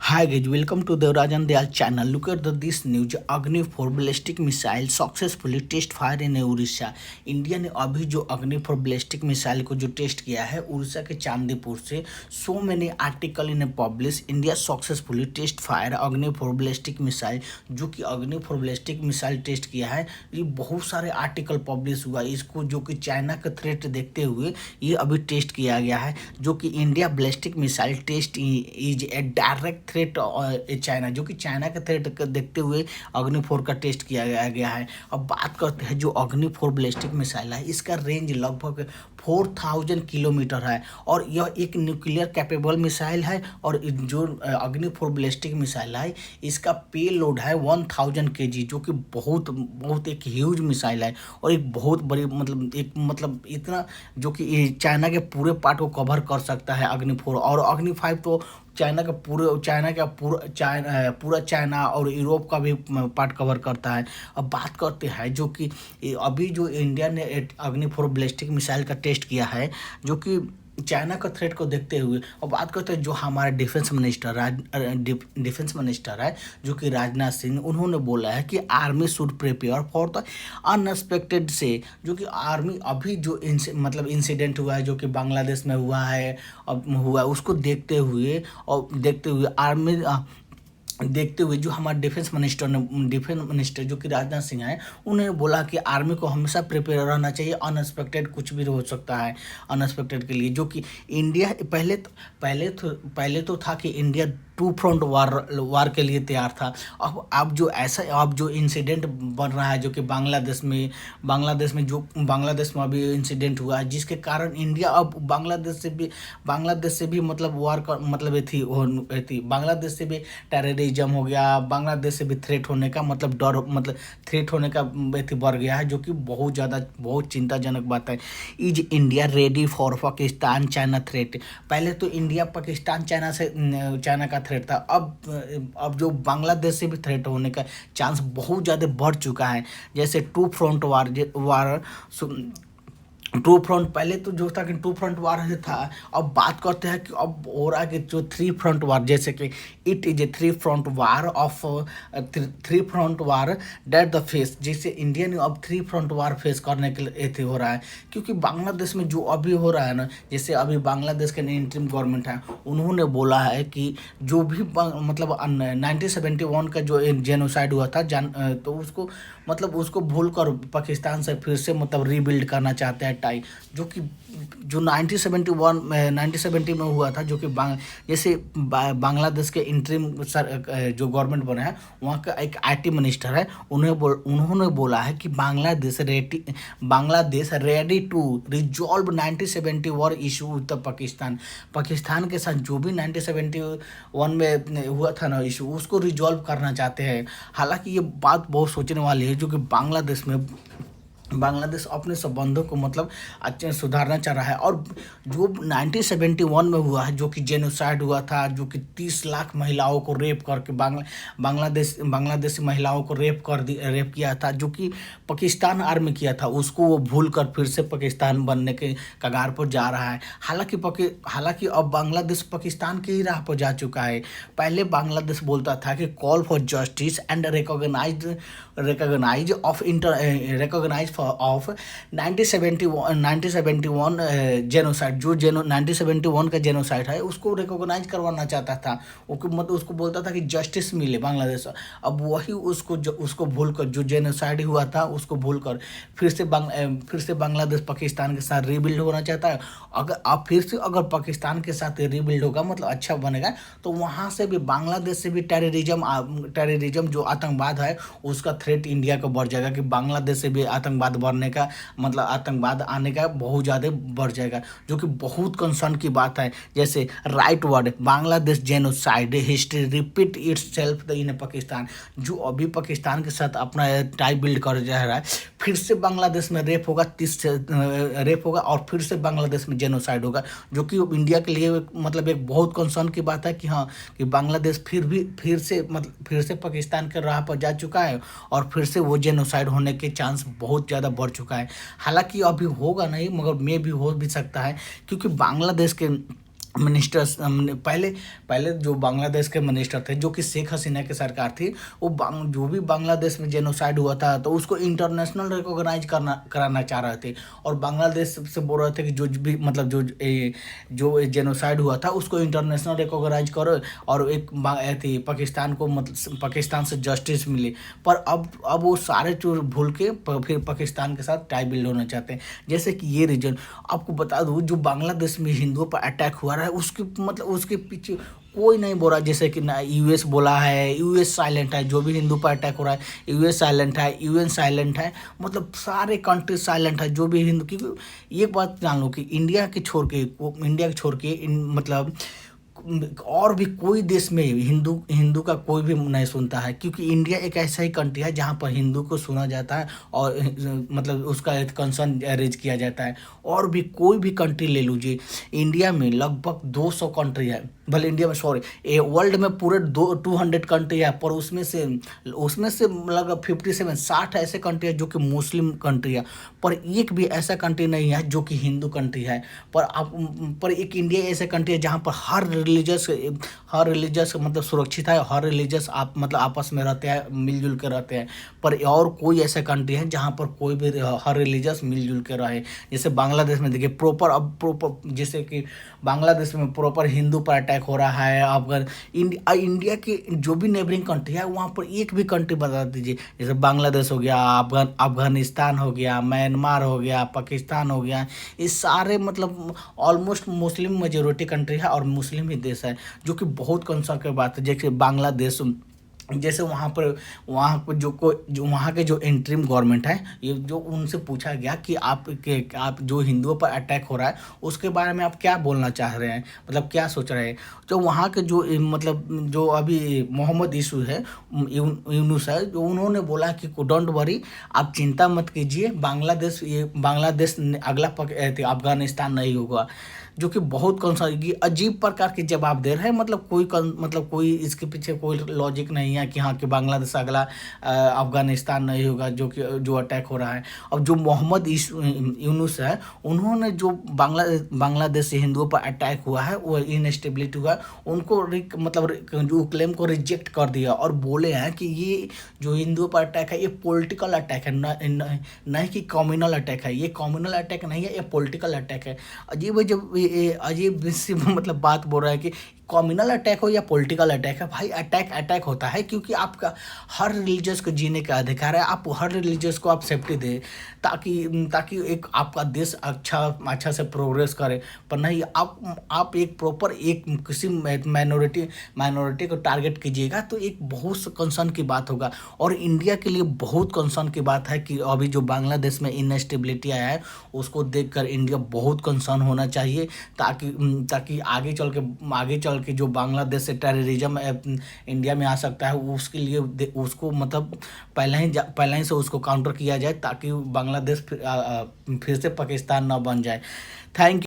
Hi guys, welcome to the Rajan Dayal channel. Look at this news. Agni 4 ballistic missile successfully test fire in Orissa. India ने अभी जो अग्नि 4 ballistic missile को जो test किया है उड़ीसा के चांदीपुर से, so many article in publish India successfully test fire Agni 4 ballistic missile. जो कि अग्नि 4 बैलिस्टिक मिसाइल टेस्ट किया है, ये बहुत सारे आर्टिकल पब्लिश हुआ इसको, जो कि चाइना का थ्रेट देखते हुए ये अभी टेस्ट किया गया है। जो कि India ballistic missile test is a direct threat China, जो कि चाइना के थ्रेट देखते हुए अग्नि 4 का टेस्ट किया गया है। अब बात करते हैं जो अग्नि 4 बैलिस्टिक मिसाइल है, इसका रेंज लगभग 4000 किलोमीटर है और यह एक न्यूक्लियर कैपेबल मिसाइल है। और जो अग्नि 4 बैलिस्टिक मिसाइल है, इसका पे लोड है 1000 kg, जो कि बहुत बहुत एक ह्यूज मिसाइल है और एक बहुत बड़ी मतलब इतना जो कि ये चाइना के पूरे पार्ट को कवर कर सकता है अग्नि 4। और अग्नि 5 तो पूरा चाइना और यूरोप का भी पार्ट कवर करता है। अब बात करते हैं जो कि अभी जो इंडिया ने अग्नि 4 बैलिस्टिक मिसाइल का टेस्ट किया है, जो कि चाइना का थ्रेट को देखते हुए। और बात करते हैं जो हमारे डिफेंस मिनिस्टर है, जो कि राजनाथ सिंह, उन्होंने बोला है कि army should prepare for the unexpected से। जो कि आर्मी अभी जो इंसिडेंट हुआ है, जो कि बांग्लादेश में हुआ है, उसको देखते हुए आर्मी देखते हुए जो हमारे डिफेंस मिनिस्टर जो कि राजनाथ सिंह हैं, उन्होंने बोला कि आर्मी को हमेशा प्रिपेयर रहना चाहिए, अनएक्सपेक्टेड कुछ भी हो सकता है अनएक्सपेक्टेड के लिए। जो कि इंडिया पहले तो था कि इंडिया टू फ्रंट वार के लिए तैयार था। अब जो इंसिडेंट बन रहा है, जो कि बांग्लादेश में अभी इंसिडेंट हुआ है, जिसके कारण इंडिया अब बांग्लादेश से भी मतलब वार का मतलब बांग्लादेश से भी टेररिज्म हो गया, बांग्लादेश से भी थ्रेट होने का थ्रेट होने का बढ़ गया है, जो कि बहुत चिंताजनक बात है। Is India ready for Pakistan China threat? पहले तो इंडिया पाकिस्तान चाइना का थ्रेट था, अब जो बांग्लादेश से भी थ्रेट होने का चांस बहुत ज़्यादा बढ़ चुका है। जैसे टू फ्रंट पहले तो जो था कि टू फ्रंट वार था। अब बात करते हैं कि अब हो रहा है कि जो थ्री फ्रंट वार, जैसे कि it is a three front war that the face, जैसे इंडिया ने अब थ्री फ्रंट वार फेस करने के लिए हो रहा है। क्योंकि बांग्लादेश में जो अभी हो रहा है ना, जैसे अभी बांग्लादेश के इंटरिम गवर्नमेंट है, उन्होंने बोला है कि जो भी 1971 का जो जेनोसाइड हुआ था तो उसको भूल कर पाकिस्तान से फिर से रीबिल्ड करना चाहते हैं टाई। जो कि जो 1970 में हुआ था, जो कि बांग्लादेश के इंटरिम जो गवर्नमेंट बना है, वहाँ का एक आईटी मिनिस्टर है, उन्होंने बोला है कि Bangladesh ready to resolve 1971 issue with Pakistan के साथ जो भी 1971 में हुआ था ना इशू, उसको रिजॉल्व करना चाहते हैं। हालांकि ये बात बहुत सोचने वाली है, जो कि बांग्लादेश अपने संबंधों को अच्छे सुधारना चाह रहा है। और जो 1971 में हुआ है, जो कि जेनोसाइड हुआ था, जो कि 30 लाख महिलाओं को रेप करके बांग्लादेशी महिलाओं को रेप किया था, जो कि पाकिस्तान आर्मी किया था, उसको वो भूल कर फिर से पाकिस्तान बनने के कगार पर जा रहा है। हालांकि अब बांग्लादेश पाकिस्तान की ही राह पर जा चुका है। पहले बांग्लादेश बोलता था कि call for justice and recognise of 1971 genocide, जो 1971 का जेनोसाइड है, उसको रिकॉग्नाइज करवाना चाहता था। उसको बोलता था कि जस्टिस मिले बांग्लादेश। अब वही उसको भूलकर, जो जेनोसाइड हुआ था उसको भूलकर फिर से बांग्लादेश पाकिस्तान के साथ रीबिल्ड होना चाहता है। अगर पाकिस्तान के साथ रीबिल्ड होगा, अच्छा बनेगा, तो वहाँ से भी बांग्लादेश से भी टेररिज्म जो आतंकवाद है, उसका थ्रेट इंडिया को बढ़ जाएगा कि बांग्लादेश से भी आतंकवाद बढ़ने का आतंकवाद आने का बहुत ज़्यादा बढ़ जाएगा, जो कि बहुत कंसर्न की बात है। जैसे right word Bangladesh genocide history repeat itself इन पाकिस्तान, जो अभी पाकिस्तान के साथ अपना टाई बिल्ड कर जा रहा है, फिर से बांग्लादेश में रेप होगा और फिर से बांग्लादेश में जेनोसाइड होगा, जो कि इंडिया के लिए एक बहुत कंसर्न की बात है कि हाँ, कि बांग्लादेश फिर से पाकिस्तान के राह पर जा चुका है और फिर से वो जेनोसाइड होने के चांस बहुत ज़्यादा बढ़ चुका है। हालांकि अभी होगा नहीं, मगर मे भी हो भी सकता है, क्योंकि मिनिस्टर्स पहले पहले जो बांग्लादेश के मिनिस्टर थे, जो कि शेख हसीना की सरकार थी, वो जो भी बांग्लादेश में जेनोसाइड हुआ था तो उसको इंटरनेशनल रिकॉग्नाइज कराना चाह रहे थे। और बांग्लादेश से बोल रहे थे कि जो भी मतलब जो जेनोसाइड हुआ था उसको इंटरनेशनल रिकॉग्नाइज करो, और एक थी पाकिस्तान को, मतलब पाकिस्तान से जस्टिस मिले। पर अब वो सारे चोर भूल के फिर पाकिस्तान के साथ टाई बिल्ड होना चाहते हैं। जैसे कि ये रीजन आपको बता दूं, जो बांग्लादेश में हिंदुओं पर अटैक हुआ है उसके मतलब उसके पीछे कोई नहीं बोला। जैसे कि ना यूएस बोला है, यूएस साइलेंट है, जो भी हिंदू पर अटैक हो रहा है यूएस साइलेंट है, यूएन साइलेंट है, मतलब सारे कंट्री साइलेंट है जो भी हिंदू। क्योंकि एक बात जान लो कि इंडिया के छोड़ के मतलब और भी कोई देश में हिंदू हिंदू का कोई भी नहीं सुनता है, क्योंकि इंडिया एक ऐसा ही कंट्री है जहाँ पर हिंदू को सुना जाता है और मतलब उसका कंसर्न रेज किया जाता है। और भी कोई भी कंट्री ले लीजिए, इंडिया में लगभग 200 कंट्री है, भले इंडिया में सॉरी वर्ल्ड में पूरे 200 कंट्री है, पर उसमें से लगभग 57-60 ऐसे कंट्री है जो कि मुस्लिम कंट्री है, पर एक भी ऐसा कंट्री नहीं है जो कि हिंदू कंट्री है। पर एक इंडिया ऐसा कंट्री है जहाँ पर हर रिलीजियस मतलब सुरक्षित है, हर रिलीजियस आप मतलब आपस में रहते हैं, मिलजुल के रहते हैं। पर और कोई ऐसा कंट्री है जहाँ पर कोई भी हर रिलीजियस मिलजुल के रहे। जैसे बांग्लादेश में देखिए प्रॉपर जैसे कि बांग्लादेश में प्रॉपर हिंदू पर अटैक हो रहा है। अगर इंडिया के जो भी नेबरिंग कंट्री है वहाँ पर एक भी कंट्री बता दीजिए, जैसे बांग्लादेश हो गया, अफगानिस्तान हो गया, म्यांमार हो गया, पाकिस्तान हो गया, ये सारे मतलब ऑलमोस्ट मुस्लिम मेजोरिटी कंट्री है और मुस्लिम ही देश है, जो कि बहुत कंसर्न की बात है। जैसे बांग्लादेश, जैसे वहाँ पर जो वहाँ के जो इंटरिम गवर्नमेंट है, ये जो उनसे पूछा गया कि आप जो हिंदुओं पर अटैक हो रहा है उसके बारे में आप क्या बोलना चाह रहे हैं, मतलब क्या सोच रहे हैं। तो वहाँ के जो मतलब जो अभी मोहम्मद इशू है, यूनुस है, जो उन्होंने बोला कि डोंट वरी, आप चिंता मत कीजिए, बांग्लादेश अगला अफगानिस्तान नहीं होगा। जो कि बहुत अजीब प्रकार के जवाब दे रहे हैं, मतलब कोई इसके पीछे कोई लॉजिक नहीं है कि हाँ कि बांग्लादेश अगला अफगानिस्तान नहीं होगा जो अटैक हो रहा है। अब जो मोहम्मद यूनुस है, उन्होंने जो बांग्लादेश से हिंदुओं पर अटैक हुआ है, वो इनस्टेबिलिटी हुआ है, उनको जो क्लेम को रिजेक्ट कर दिया और बोले हैं कि ये जो हिंदुओं पर अटैक है ये पॉलिटिकल अटैक है, नहीं कि कम्युनल अटैक है। ये कम्युनल अटैक नहीं है, ये पॉलिटिकल अटैक है। अजीब है जब ये अजीब सी मतलब बात बोल रहा है कि कम्युनल अटैक हो या पॉलिटिकल अटैक है। भाई अटैक होता है क्योंकि आपका हर रिलीजियस को जीने का अधिकार है, आप हर रिलीजियस को आप सेफ्टी दें, ताकि एक आपका देश अच्छा से प्रोग्रेस करे। पर नहीं, आप एक प्रॉपर एक किसी माइनॉरिटी को टारगेट कीजिएगा तो एक बहुत कंसर्न की बात होगा। और इंडिया के लिए बहुत कंसर्न की बात है कि अभी जो बांग्लादेश में इनस्टेबिलिटी आया है उसको देखकर इंडिया बहुत कंसर्न होना चाहिए, ताकि आगे चल के जो बांग्लादेश से टेररिज्म इंडिया में आ सकता है उसके लिए उसको मतलब पहले ही से उसको काउंटर किया जाए, ताकि बांग्लादेश फिर से पाकिस्तान ना बन जाए। थैंक